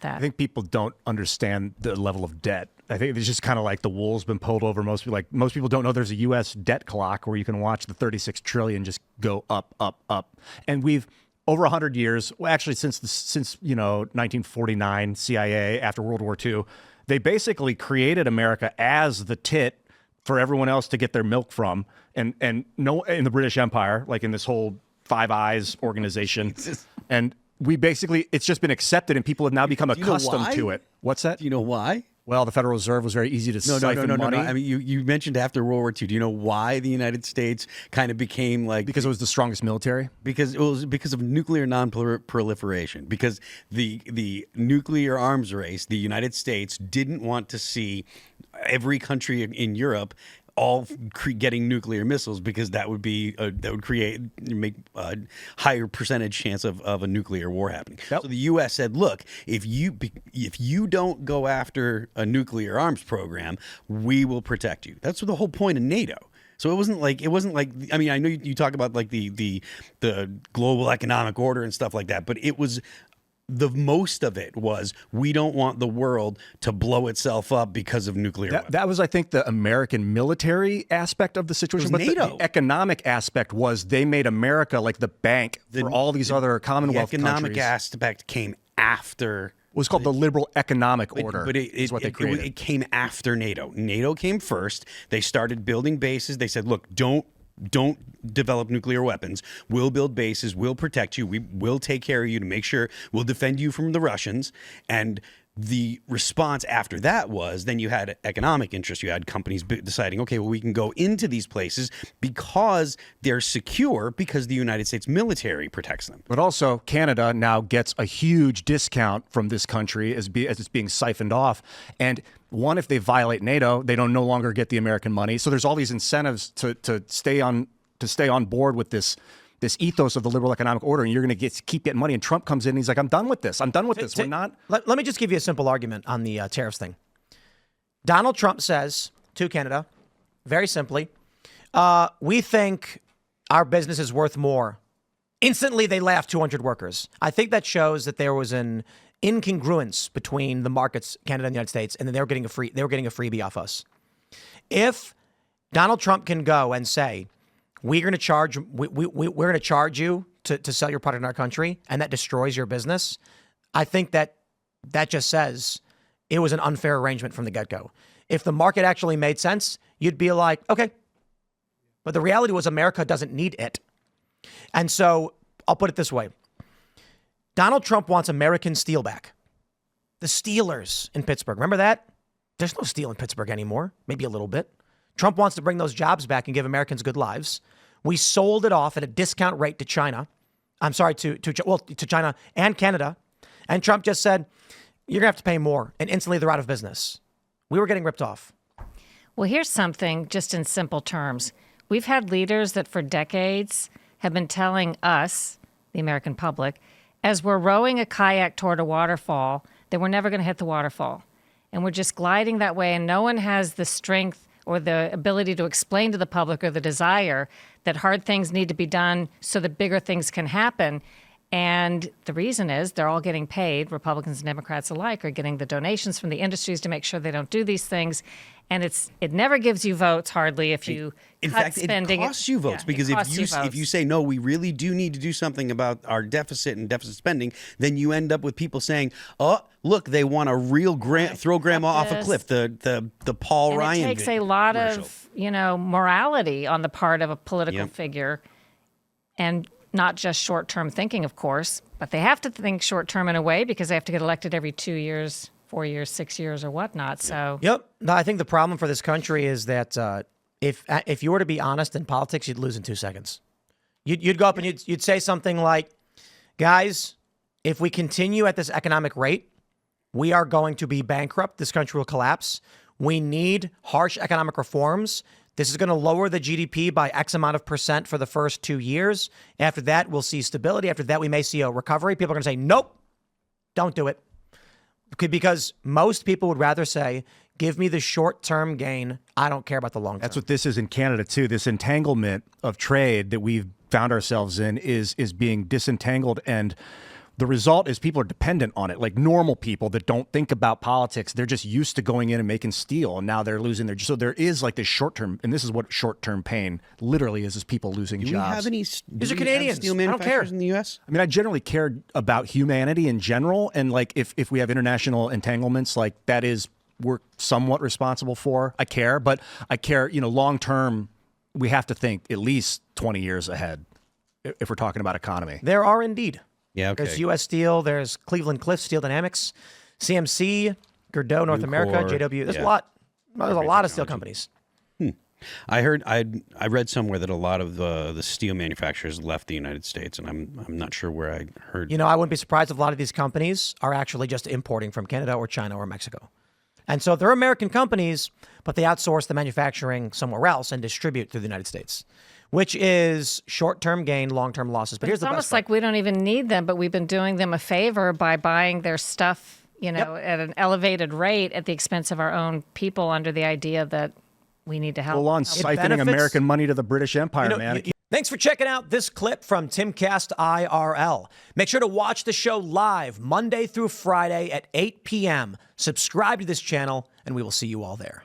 that. I think people don't understand the level of debt. I think it's just kind of like the wool's been pulled over most people. Like most people don't know there's a U.S. debt clock where you can watch the 36 trillion just go up, up, up. And we've over 100 years, well, actually since 1949 CIA after World War II, they basically created America as the tit for everyone else to get their milk from, and no in the British Empire, like in this whole Five Eyes organization, and we basically it's just been accepted, and people have now become accustomed to it. What's that? Do you know why? Well, the Federal Reserve was very easy to siphon money. No. I mean, you mentioned after World War II. Do you know why the United States kind of became like... Because it was the strongest military? Because it was because of nuclear non-proliferation. Because the nuclear arms race, the United States didn't want to see every country in Europe all getting nuclear missiles, because that would make a higher percentage chance of a nuclear war happening. Yep. So the U.S. said, look, if you don't go after a nuclear arms program, we will protect you. That's the whole point of NATO. So it wasn't like I mean, I know you talk about like the global economic order and stuff like that, but it was the most of it was we don't want the world to blow itself up because of nuclear weapons. That was, I think, the American military aspect of the situation. But NATO. The economic aspect was they made America like the bank for all these other Commonwealth countries. The economic aspect came after. It was called the liberal economic order. But is what they created. It came after NATO. NATO came first. They started building bases. They said, look, don't develop nuclear weapons. We'll build bases. We'll protect you. We will take care of you to make sure we'll defend you from the Russians. And the response after that was then you had economic interest. You had companies deciding, okay, well, we can go into these places because they're secure, because the United States military protects them. But also Canada now gets a huge discount from this country as it's being siphoned off. And one, if they violate NATO, they don't no longer get the American money. So there's all these incentives to stay on board with this ethos of the liberal economic order, and you're going to keep getting money. And Trump comes in and he's like, I'm done with this. I'm done with this. We're not. Let me just give you a simple argument on the tariffs thing. Donald Trump says to Canada, very simply, we think our business is worth more. Instantly, they lay off 200 workers. I think that shows that there was an incongruence between the markets, Canada and the United States, and then they were getting a freebie off us. If Donald Trump can go and say, we're going to charge you to sell your product in our country, and that destroys your business, I think that just says it was an unfair arrangement from the get-go. If the market actually made sense, you'd be like, okay. But the reality was America doesn't need it. And so I'll put it this way. Donald Trump wants American steel back. The Steelers in Pittsburgh. Remember that? There's no steel in Pittsburgh anymore. Maybe a little bit. Trump wants to bring those jobs back and give Americans good lives. We sold it off at a discount rate to China. I'm sorry, to China and Canada. And Trump just said, you're going to have to pay more. And instantly they're out of business. We were getting ripped off. Well, here's something just in simple terms. We've had leaders that for decades have been telling us, the American public, as we're rowing a kayak toward a waterfall, that we're never going to hit the waterfall. And we're just gliding that way, and no one has the strength or the ability to explain to the public or the desire that hard things need to be done so that bigger things can happen. And the reason is they're all getting paid. Republicans and Democrats alike are getting the donations from the industries to make sure they don't do these things. And it never gives you votes hardly if you cut spending. It costs you votes because if you say, no, we really do need to do something about our deficit and deficit spending, then you end up with people saying, oh, look, they want a real throw grandma off a cliff, the Paul and Ryan it takes a lot commercial. of, morality on the part of a political figure, and not just short-term thinking, of course, but they have to think short-term in a way because they have to get elected every 2 years, 4 years, 6 years, or whatnot. So, yep. No, I think the problem for this country is that if you were to be honest in politics, you'd lose in 2 seconds. You'd go up and you'd say something like, guys, if we continue at this economic rate, we are going to be bankrupt. This country will collapse. We need harsh economic reforms. This is going to lower the GDP by X amount of percent for the first 2 years. After that, we'll see stability. After that, we may see a recovery. People are going to say, nope, don't do it. Because most people would rather say, give me the short-term gain. I don't care about the long-term. That's what this is in Canada, too. This entanglement of trade that we've found ourselves in is being disentangled. And The result is people are dependent on it, like normal people that don't think about politics. They're just used to going in and making steel, and now they're losing their. So there is like this short term, and this is what short term pain literally is people losing jobs. Do we have any? These are Canadians. Steel I don't care. manufacturers in the U.S. I mean, I generally care about humanity in general, and like if we have international entanglements, like that is we're somewhat responsible for. I care, but I care. Long term, we have to think at least 20 years ahead if we're talking about economy. There are indeed. Yeah, okay. There's U.S. Steel. There's Cleveland Cliffs Steel Dynamics, CMC, Gerdau North America, JW. There's a lot. There's a lot of steel companies. I read somewhere that a lot of the steel manufacturers left the United States, and I'm not sure where I heard. I wouldn't be surprised if a lot of these companies are actually just importing from Canada or China or Mexico. And so they're American companies, but they outsource the manufacturing somewhere else and distribute through the United States, which is short-term gain, long-term losses. But here's It's the best almost part. like we don't even need them, but we've been doing them a favor by buying their stuff, at an elevated rate at the expense of our own people under the idea that we need to help. Full on It siphoning benefits- American money to the British Empire, man. Thanks for checking out this clip from Timcast IRL. Make sure to watch the show live Monday through Friday at 8 p.m. Subscribe to this channel, and we will see you all there.